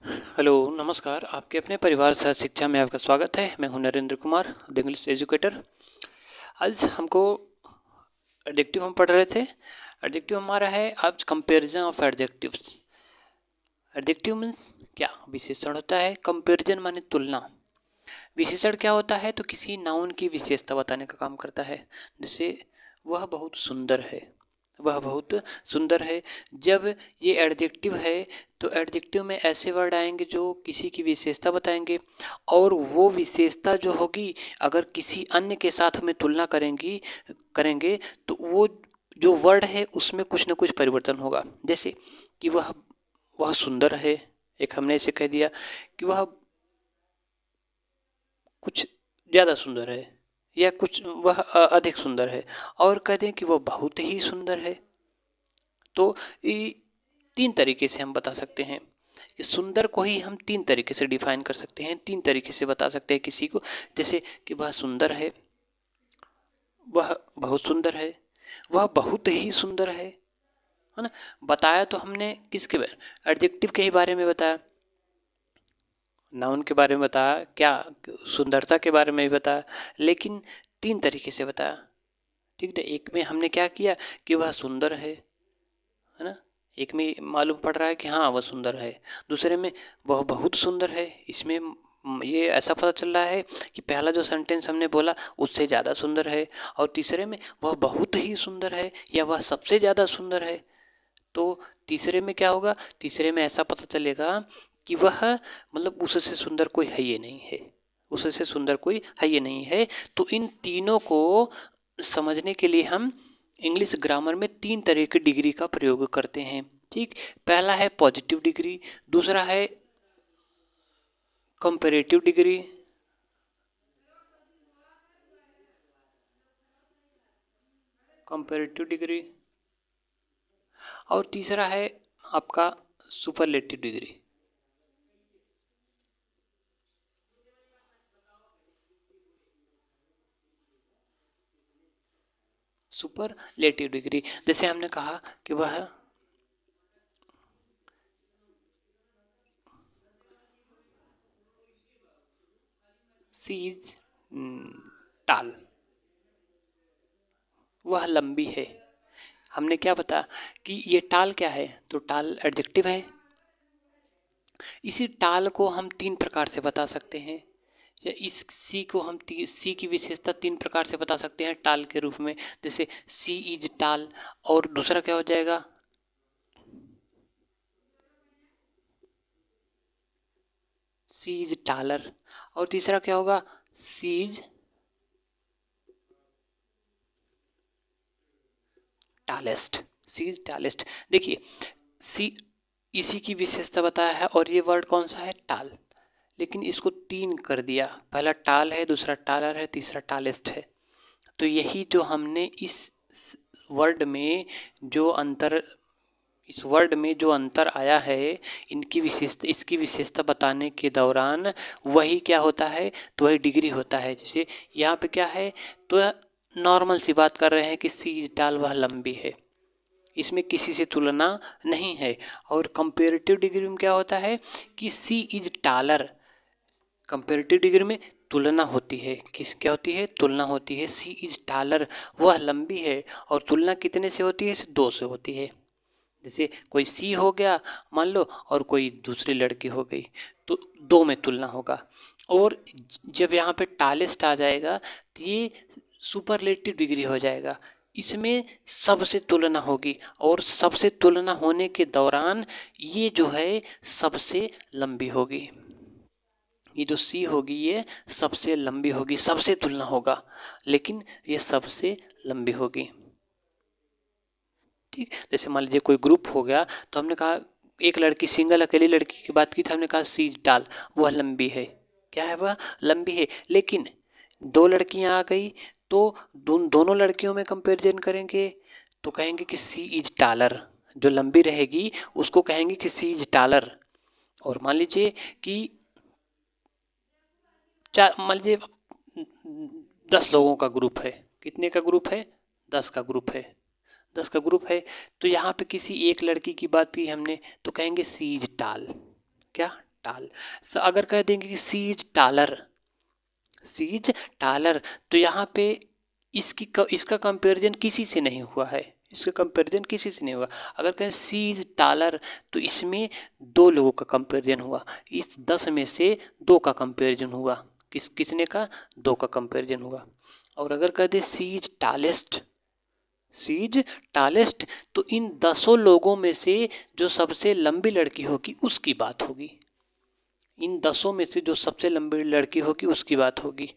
Hello, नमस्कार। आपके अपने परिवार सह शिक्षा में आपका स्वागत है। मैं हूं Narendra Kumar, the English educator. आज हमको एडजेक्टिव हम पढ़ रहे थे। एडजेक्टिव हमारा है आज comparison of adjectives. Adjective means क्या? विशेषण होता है। कंपैरिजन माने तुलना। विशेषण क्या होता है? तो किसी नाउन की विशेषता बताने का काम करता है। जैसे वह बहुत सुंदर है, वह बहुत सुंदर है। जब ये एडजेक्टिव है तो एडजेक्टिव में ऐसे वर्ड आएंगे जो किसी की विशेषता बताएंगे, और वो विशेषता जो होगी अगर किसी अन्य के साथ में तुलना करेंगे तो वो जो वर्ड है उसमें कुछ ना कुछ परिवर्तन होगा। जैसे कि वह सुंदर है, एक हमने ऐसे कह दिया कि वह कुछ ज़्यादा सुंदर है, या कुछ वह अधिक सुंदर है, और कह दें कि वह बहुत ही सुंदर है। तो ये तीन तरीके से हम बता सकते हैं कि सुंदर को ही हम तीन तरीके से डिफाइन कर सकते हैं, तीन तरीके से बता सकते हैं किसी को। जैसे कि वह सुंदर है, वह बहुत सुंदर है, वह बहुत ही सुंदर है ना। बताया तो हमने किसके बारे? एडजेक्टिव के ही बारे में बताया, नाउन के बारे में बताया, क्या सुंदरता के बारे में भी बताया, लेकिन तीन तरीके से बताया। ठीक है, एक में हमने क्या किया कि वह सुंदर है ना। एक में मालूम पड़ रहा है कि हाँ वह सुंदर है। दूसरे में वह बहुत सुंदर है, इसमें ये ऐसा पता चल रहा है कि पहला जो सेंटेंस हमने बोला उससे ज़्यादा सुंदर है। और तीसरे में वह बहुत ही सुंदर है या वह सबसे ज़्यादा सुंदर है। तो तीसरे में क्या होगा? तीसरे में ऐसा पता चलेगा कि वह मतलब उससे सुंदर कोई है ये नहीं है, उससे सुंदर कोई है ये नहीं है। तो इन तीनों को समझने के लिए हम इंग्लिश ग्रामर में तीन तरह की डिग्री का प्रयोग करते हैं। ठीक, पहला है पॉजिटिव डिग्री, दूसरा है कंपैरेटिव डिग्री, कंपैरेटिव डिग्री, और तीसरा है आपका सुपरलेटिव डिग्री। सुपरलेटिव डिग्री जैसे हमने कहा कि वह सी इज टाल, वह लंबी है। हमने क्या बताया कि ये टाल क्या है? तो टाल एडजेक्टिव है। इसी टाल को हम तीन प्रकार से बता सकते हैं, या इस सी को हम सी की विशेषता तीन प्रकार से बता सकते हैं टाल के रूप में। जैसे सी इज टाल, और दूसरा क्या हो जाएगा? सी इज टालर, और तीसरा क्या होगा? She is tallest, she is tallest. देखिए, सी इसी की विशेषता बताया है, और ये वर्ड कौन सा है? टाल। लेकिन इसको तीन कर दिया, पहला टाल है, दूसरा टालर है, तीसरा टालेस्ट है। तो यही जो हमने वर्ड में जो अंतर इस वर्ड में जो अंतर आया है, इनकी विशेषता इसकी विशेषता बताने के दौरान वही क्या होता है? तो वही डिग्री होता है। जैसे यहाँ पे क्या है? तो नॉर्मल सी बात कर रहे हैं कि सी इज टाल, वह लंबी है, इसमें किसी से तुलना नहीं है। और कंपेरेटिव डिग्री में क्या होता है कि she is taller, comparative degree में तुलना होती है। किस क्या होती है? तुलना होती है। सी इज टालर, वह लंबी है, और तुलना कितने से होती है? दो से होती है। जैसे कोई सी हो गया मान लो, और कोई दूसरी लड़की हो गई, तो दो में तुलना होगा। और जब यहाँ पे टालेस्ट आ जाएगा तो ये सुपरलेटिव डिग्री हो जाएगा। इसमें सबसे तुलना होगी, और सबसे तुलना होने के दौरान ये जो है सबसे लंबी होगी। ये जो सी होगी ये सबसे लंबी होगी, सबसे तुलना होगा, लेकिन ये सबसे लंबी होगी। ठीक, जैसे मान लीजिए कोई ग्रुप हो गया, तो हमने कहा एक लड़की, सिंगल अकेली लड़की की बात की थी, हमने कहा सी डाल, वह लंबी है। क्या है? वह लंबी है। लेकिन दो लड़कियां आ गई, तो दोनों लड़कियों में कंपैरिजन करेंगे तो कहेंगे कि सी इज टालर, जो लंबी रहेगी उसको कहेंगे कि सी इज टालर। और मान लीजिए कि चार, मान लीजिए 10 लोगों का ग्रुप है। कितने का ग्रुप है? 10 का ग्रुप है। 10 का ग्रुप है, तो यहाँ पे किसी एक लड़की की बात की हमने, तो कहेंगे सी इज टाल। क्या? टाल। अगर कह देंगे कि she is taller, she is taller, तो यहाँ पे इसका कंपैरिजन किसी से नहीं हुआ है, इसका कंपैरिजन किसी से नहीं हुआ। अगर कहें सी इज टालर, तो इसमें दो लोगों का कंपैरिजन हुआ, इस 10 में से 2 का कंपैरिजन हुआ, किसने का, 2 का कंपैरिजन हुआ। और अगर कह दे she is tallest, she is tallest, तो इन 10 लोगों में से जो सबसे लंबी लड़की होगी उसकी बात होगी, इन 10 में से जो सबसे लंबी लड़की होगी उसकी बात होगी।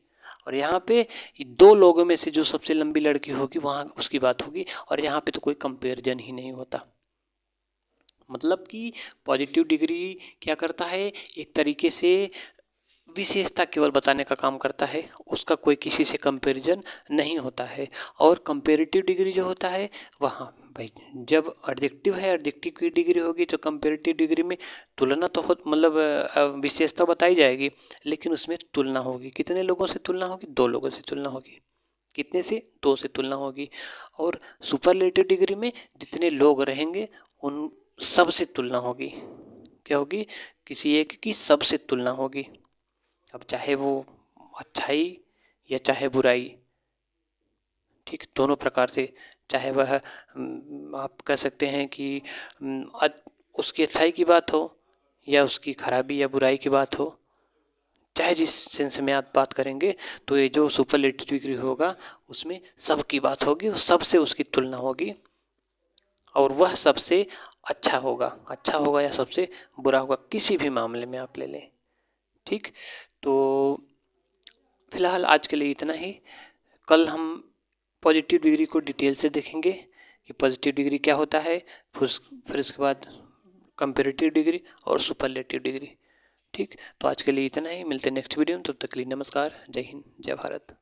और यहाँ पे 2 लोगों में से जो सबसे लंबी लड़की होगी वहाँ उसकी बात होगी, और यहाँ पे तो कोई कंपैरिजन ही नहीं होता। मतलब कि पॉजिटिव डिग्री क्या करता है, एक तरीके से विशेषता केवल बताने का काम करता है, उसका कोई किसी से कंपैरिजन नहीं होता है। और कंपैरेटिव डिग्री जो होता है वहाँ भाई जब एडजेक्टिव है, एडजेक्टिव की डिग्री होगी, तो कंपैरेटिव डिग्री में तुलना तो हो, मतलब विशेषता बताई जाएगी, लेकिन उसमें तुलना होगी। कितने लोगों से तुलना होगी, 2 लोगों से तुलना होगी। कितने से, 2 से तुलना होगी। और सुपरलेटिव डिग्री में जितने लोग रहेंगे उन सब से तुलना होगी। क्या होगी, किसी एक की सब से तुलना होगी। अब चाहे वो अच्छाई या चाहे बुराई, ठीक, दोनों प्रकार से, चाहे वह आप कह सकते हैं कि उसकी अच्छाई की बात हो या उसकी खराबी या बुराई की बात हो, चाहे जिस सेंस में आप बात करेंगे, तो ये जो सुपरलेटिव डिग्री होगा उसमें सबकी बात होगी, सबसे उसकी तुलना होगी, और वह सबसे अच्छा होगा या सबसे बुरा होगा, किसी भी मामले में आप ले लें। ठीक, तो फिलहाल आज के लिए इतना ही। कल हम पॉजिटिव डिग्री को डिटेल से देखेंगे कि पॉजिटिव डिग्री क्या होता है, फिर इसके बाद कंपैरेटिव डिग्री और सुपरलेटिव डिग्री। ठीक, तो आज के लिए इतना ही, मिलते हैं नेक्स्ट वीडियो में, तब तक के लिए नमस्कार, जय हिंद, जय भारत।